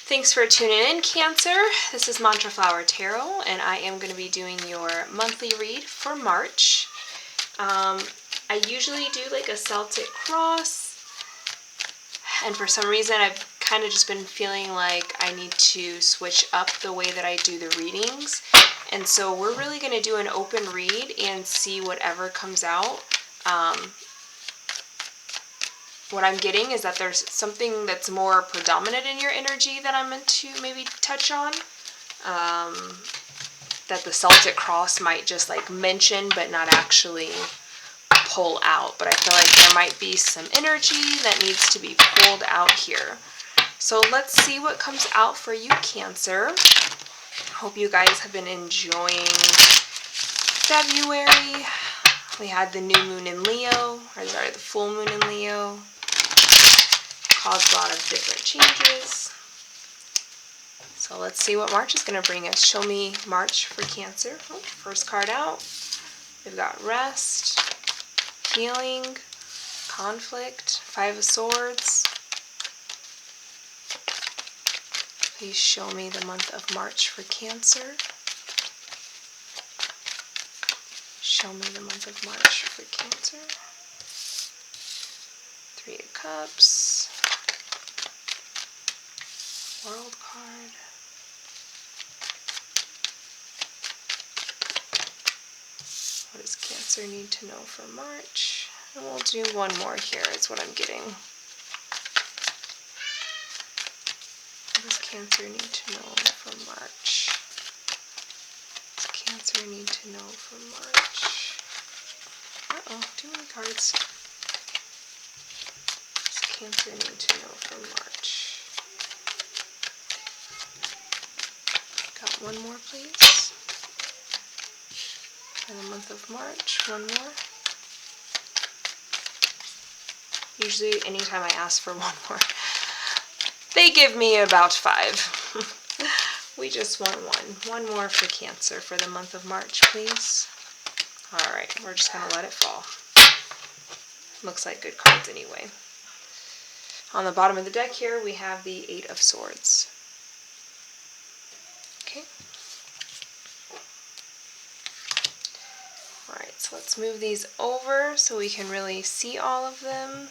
Thanks for tuning in, Cancer. This is Mantra Flower Tarot, and I am going to be doing your monthly read for March. I usually do like a Celtic cross, and for some reason I've kind of just been feeling like I need to switch up the way that I do the readings. And so we're really going to do an open read and see whatever comes out. What I'm getting is that there's something that's more predominant in your energy that I'm meant to maybe touch on. That the Celtic cross might just like mention but not actually pull out. But I feel like there might be some energy that needs to be pulled out here. So let's see what comes out for you, Cancer. Hope you guys have been enjoying February. We had the new moon in Leo, or sorry, the full moon in Leo. Caused a lot of different changes. So let's see what March is going to bring us. Show me March for Cancer. Oh, first card out. We've got rest, healing, conflict, Five of Swords. Please show me the month of March for Cancer. Show me the month of March for Cancer. Three of Cups. World card. What does Cancer need to know for March? And we'll do one more here is what I'm getting. What does Cancer need to know for March? What does Cancer need to know for March? Uh-oh, too many cards. What does Cancer need to know for March? Got one more, please. For the month of March, one more. Usually, anytime I ask for one more, they give me about 5. We just want one. One more for Cancer for the month of March, please. Alright, we're just going to let it fall. Looks like good cards anyway. On the bottom of the deck here, we have the Eight of Swords. Okay. Alright, so let's move these over so we can really see all of them.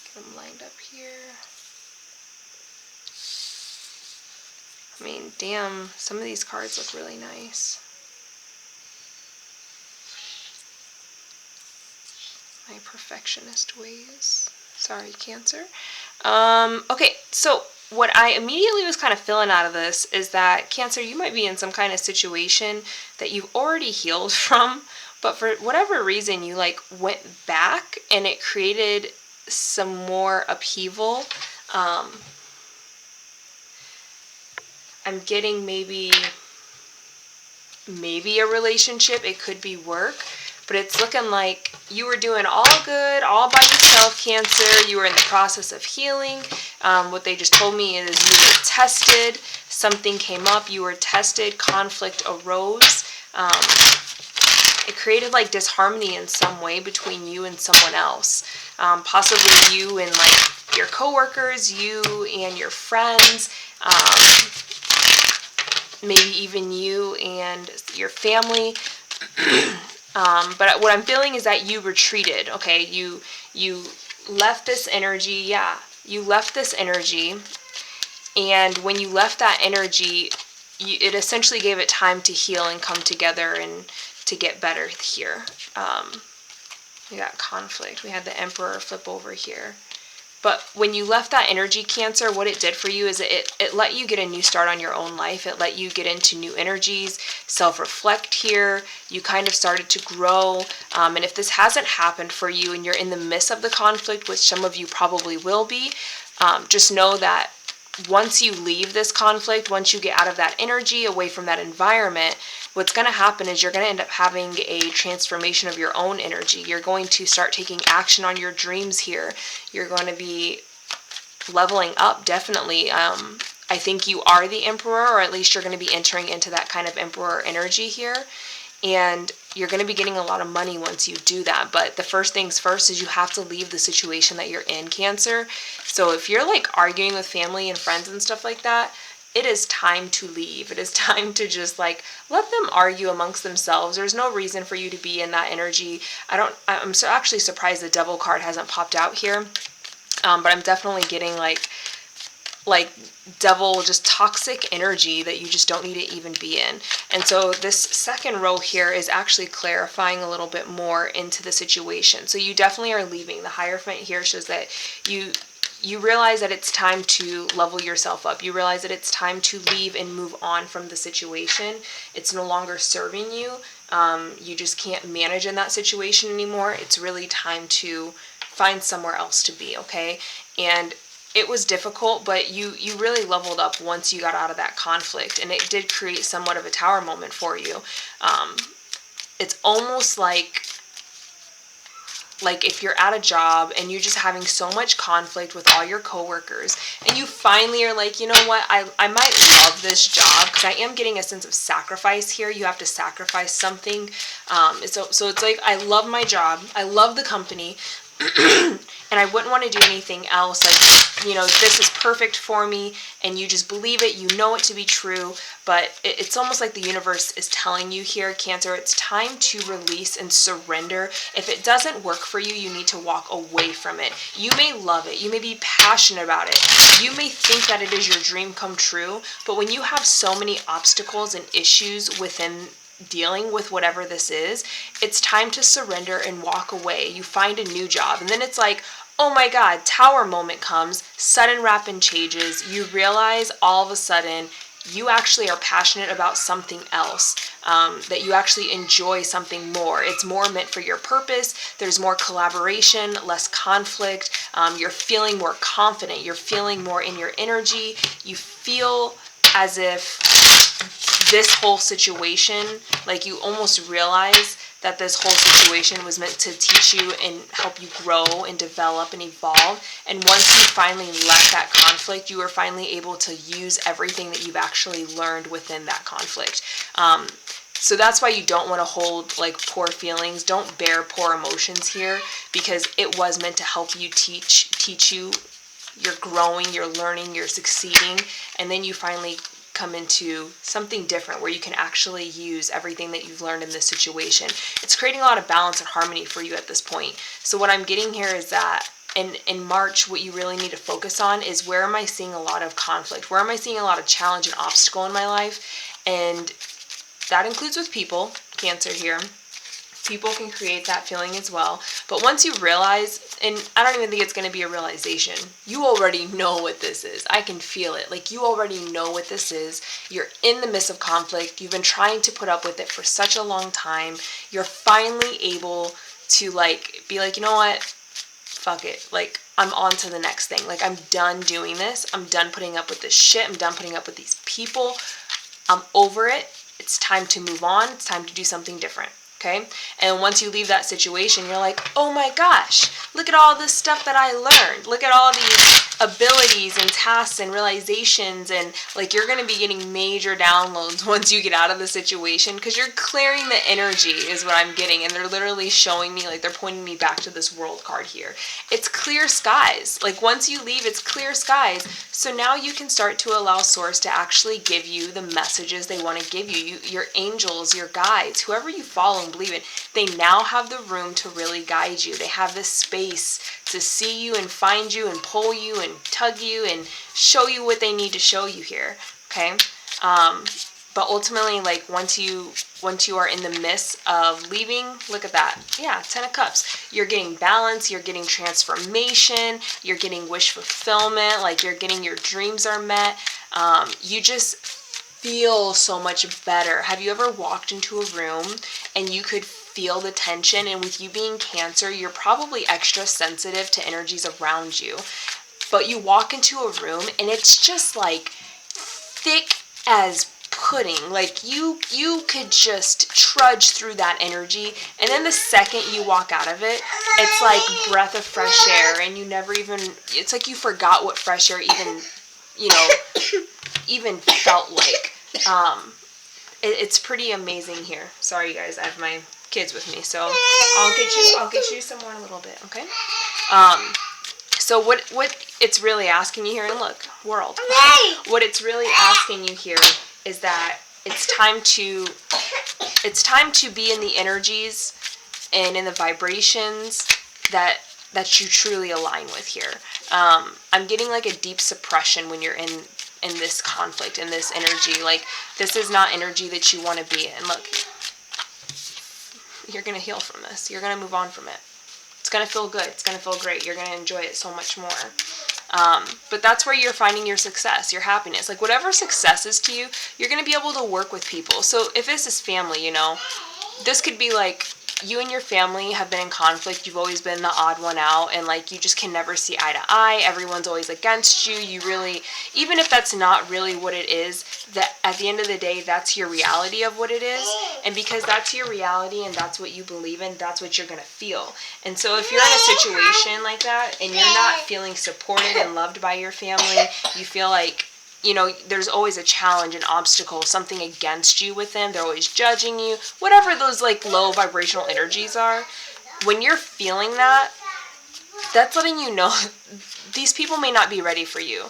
Get them lined up here. I mean, damn, some of these cards look really nice. My perfectionist ways. Sorry, Cancer. Okay, so what I immediately was kind of feeling out of this is that, Cancer, you might be in some kind of situation that you've already healed from, but for whatever reason you like went back and it created some more upheaval. I'm getting maybe a relationship, it could be work, but it's looking like you were doing all good, all by yourself, Cancer. You were in the process of healing. What they just told me is you were tested, something came up, you were tested, conflict arose. It created like disharmony in some way between you and someone else. Possibly you and like your coworkers, you and your friends, maybe even you and your family. But what I'm feeling is that you retreated, okay? You left this energy, yeah. You left this energy, and when you left that energy, it essentially gave it time to heal and come together and to get better here. We got conflict. We had the Emperor flip over here. But when you left that energy, Cancer, what it did for you is it let you get a new start on your own life. It let you get into new energies, self-reflect here. You kind of started to grow. And if this hasn't happened for you and you're in the midst of the conflict, which some of you probably will be, just know that once you leave this conflict, once you get out of that energy, away from that environment, what's going to happen is you're going to end up having a transformation of your own energy. You're going to start taking action on your dreams here. You're going to be leveling up, definitely. I think you are the Emperor, or at least you're going to be entering into that kind of Emperor energy here. and you're going to be getting a lot of money once you do that. But the first things first is you have to leave the situation that you're in, Cancer. So if you're like arguing with family and friends and stuff like that, it is time to leave. It is time to just like let them argue amongst themselves. There's no reason for you to be in that energy. I'm so actually surprised the Devil card hasn't popped out here. But I'm definitely getting like devil, just toxic energy that you just don't need to even be in. And so this second row here is actually clarifying a little bit more into the situation. So you definitely are leaving. The Hierophant here shows that you realize that it's time to level yourself up. You realize that it's time to leave and move on from the situation. It's no longer serving you. You just can't manage in that situation anymore. It's really time to find somewhere else to be, okay? And it was difficult, but you really leveled up once you got out of that conflict, and it did create somewhat of a tower moment for you. It's almost like if you're at a job and you're just having so much conflict with all your coworkers, and you finally are like, you know what, I might love this job, because I am getting a sense of sacrifice here. You have to sacrifice something. So it's like, I love my job, I love the company, and I wouldn't want to do anything else. Like, you know, this is perfect for me, and you just believe it, you know it to be true, but it's almost like the universe is telling you here, Cancer, it's time to release and surrender. If it doesn't work for you, you need to walk away from it. You may love it, you may be passionate about it, you may think that it is your dream come true, but when you have so many obstacles and issues within dealing with whatever this is, it's time to surrender and walk away. You find a new job, and then it's like, oh my God, tower moment comes, sudden rapid changes. You realize all of a sudden you actually are passionate about something else, that you actually enjoy something more. It's more meant for your purpose. There's more collaboration, less conflict. You're feeling more confident. You're feeling more in your energy. You feel as if this whole situation, like you almost realize that this whole situation was meant to teach you and help you grow and develop and evolve. And once you finally let that conflict, you are finally able to use everything that you've actually learned within that conflict. So that's why you don't want to hold like poor feelings. Don't bear poor emotions here, because it was meant to help you teach you. You're growing, you're learning, you're succeeding, and then you finally come into something different where you can actually use everything that you've learned in this situation. It's creating a lot of balance and harmony for you at this point. So what I'm getting here is that in March, what you really need to focus on is, where am I seeing a lot of conflict? Where am I seeing a lot of challenge and obstacle in my life? And that includes with people, Cancer here. People can create that feeling as well. But once you realize, and I don't even think it's going to be a realization, you already know what this is. I can feel it. Like, you already know what this is. You're in the midst of conflict. You've been trying to put up with it for such a long time. You're finally able to like be like, you know what? Fuck it. Like, I'm on to the next thing. Like, I'm done doing this. I'm done putting up with this shit. I'm done putting up with these people. I'm over it. It's time to move on. It's time to do something different. Okay? And once you leave that situation, you're like, oh my gosh, look at all this stuff that I learned. Look at all these abilities and tasks and realizations, and like, you're going to be getting major downloads once you get out of the situation, because you're clearing the energy is what I'm getting. And they're literally showing me, like, they're pointing me back to this World card here. It's clear skies. Like, once you leave, it's clear skies. So now you can start to allow Source to actually give you the messages they want to give you. Your angels, your guides, whoever you follow and believe in, they now have the room to really guide you. They have this space to see you and find you and pull you and tug you and show you what they need to show you here. Okay? But ultimately, like, once you are in the midst of leaving, look at that. Yeah, 10 of Cups. You're getting balance, you're getting transformation, you're getting wish fulfillment, like, you're getting your dreams are met. You just feel so much better. Have you ever walked into a room and you could feel the tension? And with you being Cancer, you're probably extra sensitive to energies around you. But you walk into a room and it's just like thick as pudding. Like, you could just trudge through that energy, and then the second you walk out of it, it's like breath of fresh air, and you never even, it's like you forgot what fresh air even, even felt like. it's pretty amazing here. Sorry, you guys, I have my kids with me, so I'll get you some more in a little bit, okay? So what it's really asking you here, and look, world. What it's really asking you here is that it's time to be in the energies and in the vibrations that you truly align with here. I'm getting like a deep suppression when you're in this conflict, in this energy. Like, this is not energy that you want to be in. Look, you're going to heal from this. You're going to move on from it. It's going to feel good. It's going to feel great. You're going to enjoy it so much more. But that's where you're finding your success, your happiness. Like, whatever success is to you, you're going to be able to work with people. So if this is family, you know, this could be like you and your family have been in conflict. You've always been the odd one out, and like you just can never see eye to eye. Everyone's always against you. You really, even if that's not really what it is, that at the end of the day, that's your reality of what it is. And because that's your reality and that's what you believe in, that's what you're going to feel. And so if you're in a situation like that and you're not feeling supported and loved by your family, you feel like, you know, there's always a challenge, an obstacle, something against you with them. They're always judging you. Whatever those like low vibrational energies are, when you're feeling that, that's letting you know these people may not be ready for you,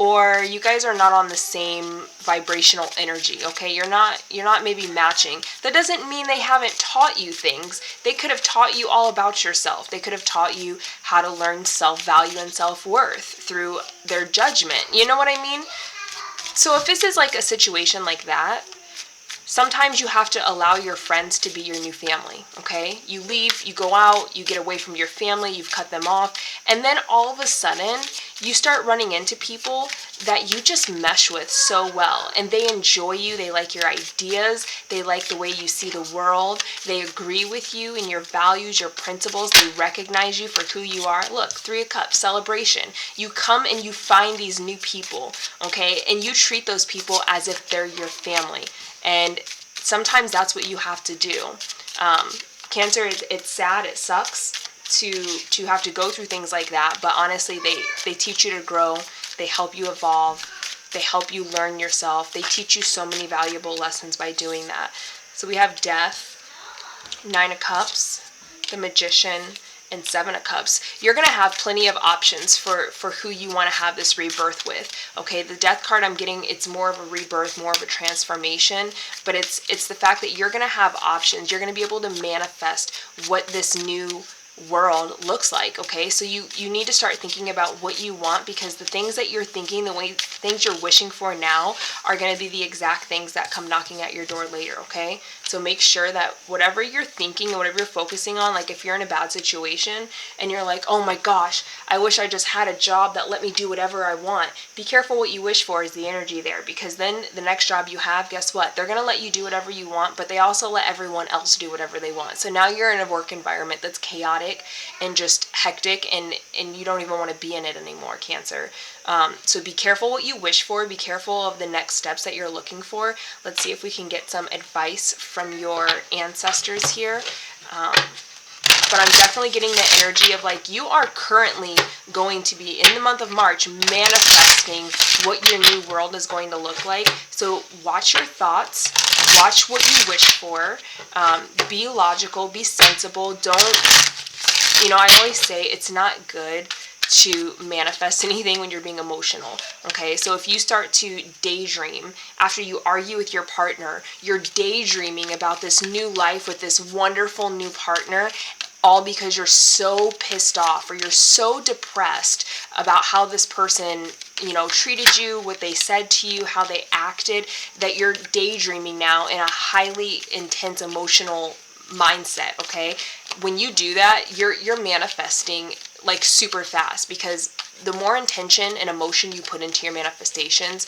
or you guys are not on the same vibrational energy, okay? You're not maybe matching. That doesn't mean they haven't taught you things. They could have taught you all about yourself. They could have taught you how to learn self-value and self-worth through their judgment. You know what I mean? So if this is like a situation like that, sometimes you have to allow your friends to be your new family, okay? You leave, you go out, you get away from your family, you've cut them off, and then all of a sudden, you start running into people that you just mesh with so well, and they enjoy you, they like your ideas, they like the way you see the world, they agree with you and your values, your principles, they recognize you for who you are. Look, 3 of Cups, celebration. You come and you find these new people, okay? And you treat those people as if they're your family. And sometimes that's what you have to do. Cancer, it's sad, it sucks to have to go through things like that, but honestly, they teach you to grow, they help you evolve, they help you learn yourself, they teach you so many valuable lessons by doing that. So we have Death, 9 of Cups, the Magician, and 7 of Cups. You're going to have plenty of options for who you want to have this rebirth with. Okay, the Death card I'm getting, it's more of a rebirth, more of a transformation, but it's the fact that you're going to have options. You're going to be able to manifest what this new world looks like, okay? So you need to start thinking about what you want, because the things that you're thinking, things you're wishing for now are going to be the exact things that come knocking at your door later, okay? So make sure that whatever you're thinking and whatever you're focusing on, like if you're in a bad situation and you're like, oh my gosh, I wish I just had a job that let me do whatever I want. Be careful what you wish for is the energy there, because then the next job you have, guess what? They're going to let you do whatever you want, but they also let everyone else do whatever they want. So now you're in a work environment that's chaotic and just hectic, and you don't even want to be in it anymore, Cancer. So be careful what you wish for. Be careful of the next steps that you're looking for. Let's see if we can get some advice from your ancestors here. But I'm definitely getting the energy of like you are currently going to be in the month of March manifesting what your new world is going to look like. So watch your thoughts, watch what you wish for, be logical, be sensible. Don't, I always say it's not good to manifest anything when you're being emotional, okay? So if you start to daydream after you argue with your partner, you're daydreaming about this new life with this wonderful new partner, all because you're so pissed off or you're so depressed about how this person, treated you, what they said to you, how they acted, that you're daydreaming now in a highly intense emotional mindset, okay? When you do that, you're manifesting like super fast, because the more intention and emotion you put into your manifestations,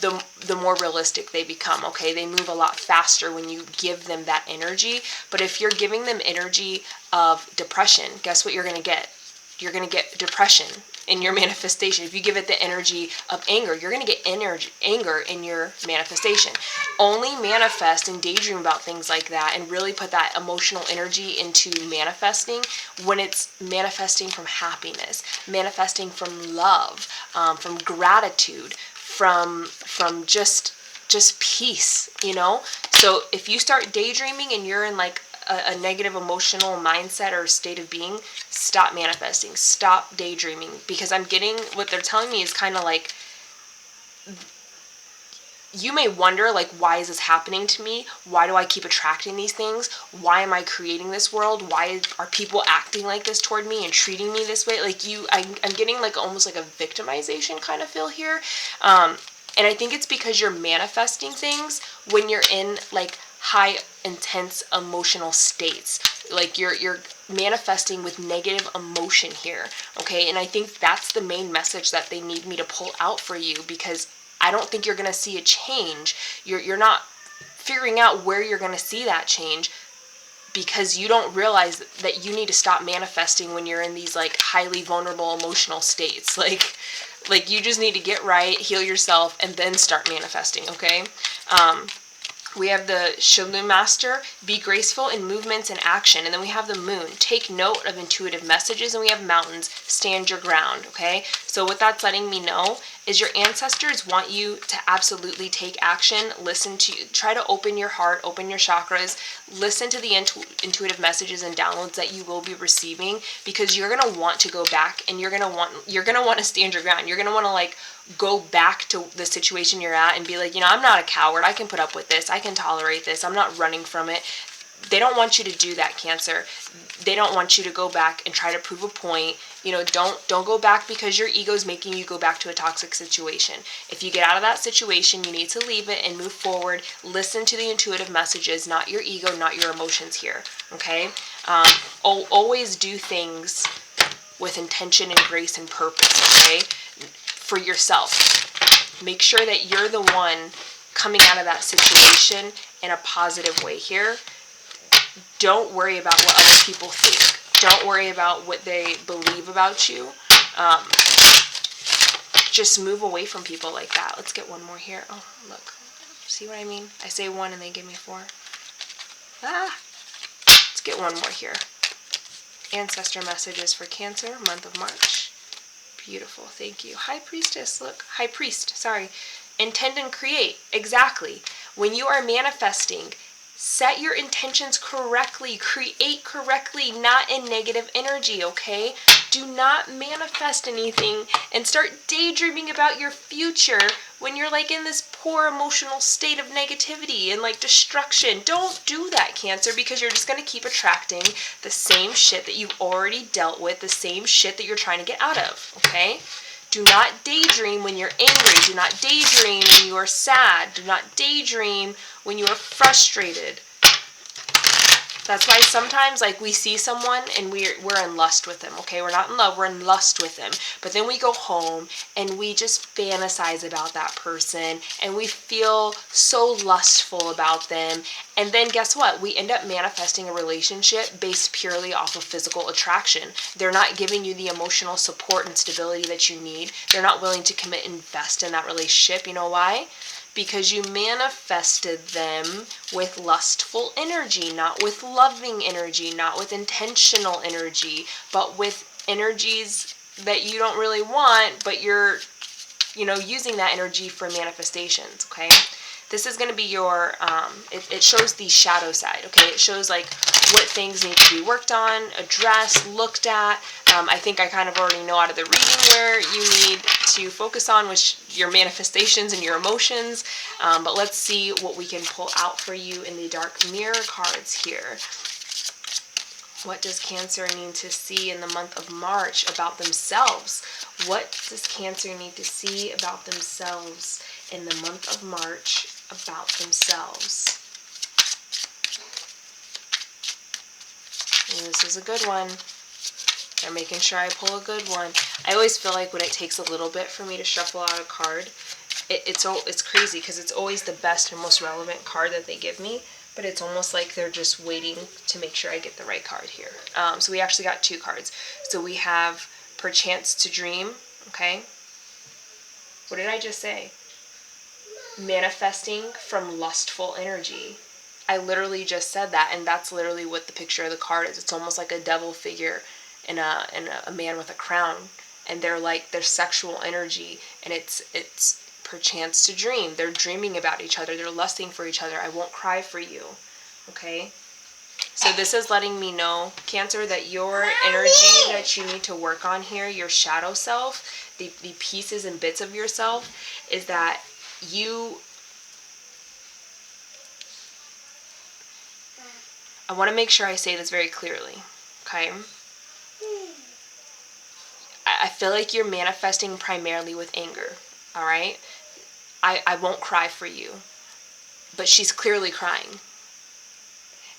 the more realistic they become, okay? They move a lot faster when you give them that energy. But if you're giving them energy of depression, guess what you're going to get? You're going to get depression in your manifestation. If you give it the energy of anger, you're going to get anger in your manifestation. Only manifest and daydream about things like that and really put that emotional energy into manifesting when it's manifesting from happiness, manifesting from love, from gratitude, from just just peace, you know? So if you start daydreaming and you're in like a negative emotional mindset or state of being, stop manifesting, stop daydreaming, because I'm getting, what they're telling me is kind of like, you may wonder, like, why is this happening to me? Why do I keep attracting these things? Why am I creating this world? Why are people acting like this toward me and treating me this way? Like, I'm getting like almost like a victimization kind of feel here. And I think it's because you're manifesting things when you're in like high intense emotional states. Like you're manifesting with negative emotion here. Okay. And I think that's the main message that they need me to pull out for you, because I don't think you're going to see a change. You're not figuring out where you're going to see that change, because you don't realize that you need to stop manifesting when you're in these like highly vulnerable emotional states. Like you just need to get right, heal yourself, and then start manifesting, okay? We have the Shalom Master, be graceful in movements and action. And then we have the Moon, take note of intuitive messages. And we have Mountains, stand your ground, okay? So what that's letting me know is your ancestors want you to absolutely take action. Listen to, try to open your heart, open your chakras, listen to the intuitive messages and downloads that you will be receiving, because you're going to want to go back and you're going to want to stand your ground. You're going to want to like go back to the situation you're at and be like, you know, I'm not a coward. I can put up with this. I can tolerate this. I'm not running from it. They don't want you to do that, Cancer. They don't want you to go back and try to prove a point. You know, don't go back because your ego is making you go back to a toxic situation. If you get out of that situation, you need to leave it and move forward. Listen to the intuitive messages, not your ego, not your emotions here, okay? Always do things with intention and grace and purpose, okay? For yourself. Make sure that you're the one coming out of that situation in a positive way here. Don't worry about what other people think. Don't worry about what they believe about you. Just move away from people like that. Let's get one more here. Oh, look. See what I mean? I say one and they give me four. Let's get one more here. Ancestor messages for Cancer, month of March. Beautiful, thank you. High Priestess, look. High Priest, sorry. Intend and create, exactly. When you are manifesting, set your intentions correctly, create correctly, not in negative energy, okay? Do not manifest anything and start daydreaming about your future when you're like in this poor emotional state of negativity and like destruction. Don't do that, Cancer, because you're just going to keep attracting the same shit that you've already dealt with, the same shit that you're trying to get out of, okay? Do not daydream when you're angry. Do not daydream when you are sad. Do not daydream when you are frustrated. That's why sometimes, like, we see someone and we're in lust with them, okay? We're not in love, we're in lust with them. But then we go home and we just fantasize about that person and we feel so lustful about them. And then guess what? We end up manifesting a relationship based purely off of physical attraction. They're not giving you the emotional support and stability that you need. They're not willing to commit and invest in that relationship. You know why? Because you manifested them with lustful energy, not with loving energy, not with intentional energy, but with energies that you don't really want, but you're, you know, using that energy for manifestations, okay? This is going to be your, it shows the shadow side, okay? It shows like what things need to be worked on, addressed, looked at. I think I kind of already know out of the reading where you need to focus on, which your manifestations and your emotions. But let's see what we can pull out for you in the dark mirror cards here. What does Cancer need to see in the month of March about themselves? What does Cancer need to see about themselves in the month of March about themselves? And this is a good one. I'm making sure I pull a good one. I always feel like when it takes a little bit for me to shuffle out a card, it's crazy because it's always the best and most relevant card that they give me, but it's almost like they're just waiting to make sure I get the right card here. So we actually got two cards. So we have Perchance to Dream, okay? What did I just say? Manifesting from lustful energy. I literally just said that, and that's literally what the picture of the card is. It's almost like a devil figure and a man with a crown, and they're like their sexual energy, and it's perchance to dream. They're dreaming about each other. They're lusting for each other. I won't cry for you. Okay? So this is letting me know, Cancer, that your energy that you need to work on here, your shadow self, the pieces and bits of yourself, is that I want to make sure I say this very clearly, okay? I feel like you're manifesting primarily with anger, all right? I won't cry for you, but she's clearly crying.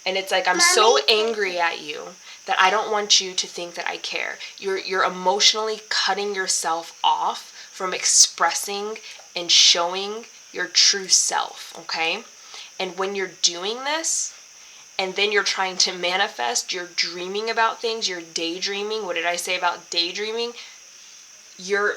And it's like, I'm so angry at you that I don't want you to think that I care. You're emotionally cutting yourself off from expressing and showing your true self, okay? And when you're doing this, and then you're trying to manifest, you're dreaming about things, you're daydreaming. What did I say about daydreaming? You're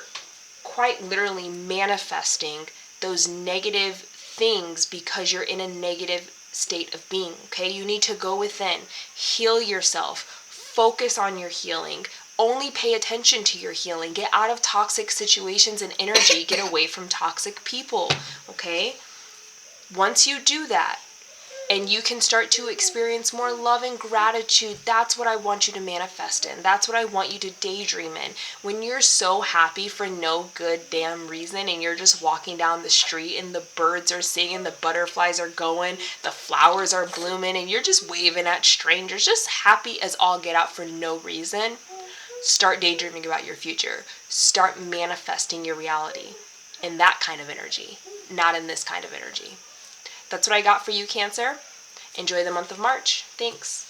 quite literally manifesting those negative things because you're in a negative state of being, okay? You need to go within, heal yourself, focus on your healing, only pay attention to your healing, get out of toxic situations and energy, get away from toxic people, okay? Once you do that, and you can start to experience more love and gratitude, that's what I want you to manifest in. That's what I want you to daydream in. When you're so happy for no good damn reason and you're just walking down the street and the birds are singing, the butterflies are going, the flowers are blooming, and you're just waving at strangers, just happy as all get out for no reason, start daydreaming about your future. Start manifesting your reality in that kind of energy, not in this kind of energy. That's what I got for you, Cancer. Enjoy the month of March. Thanks.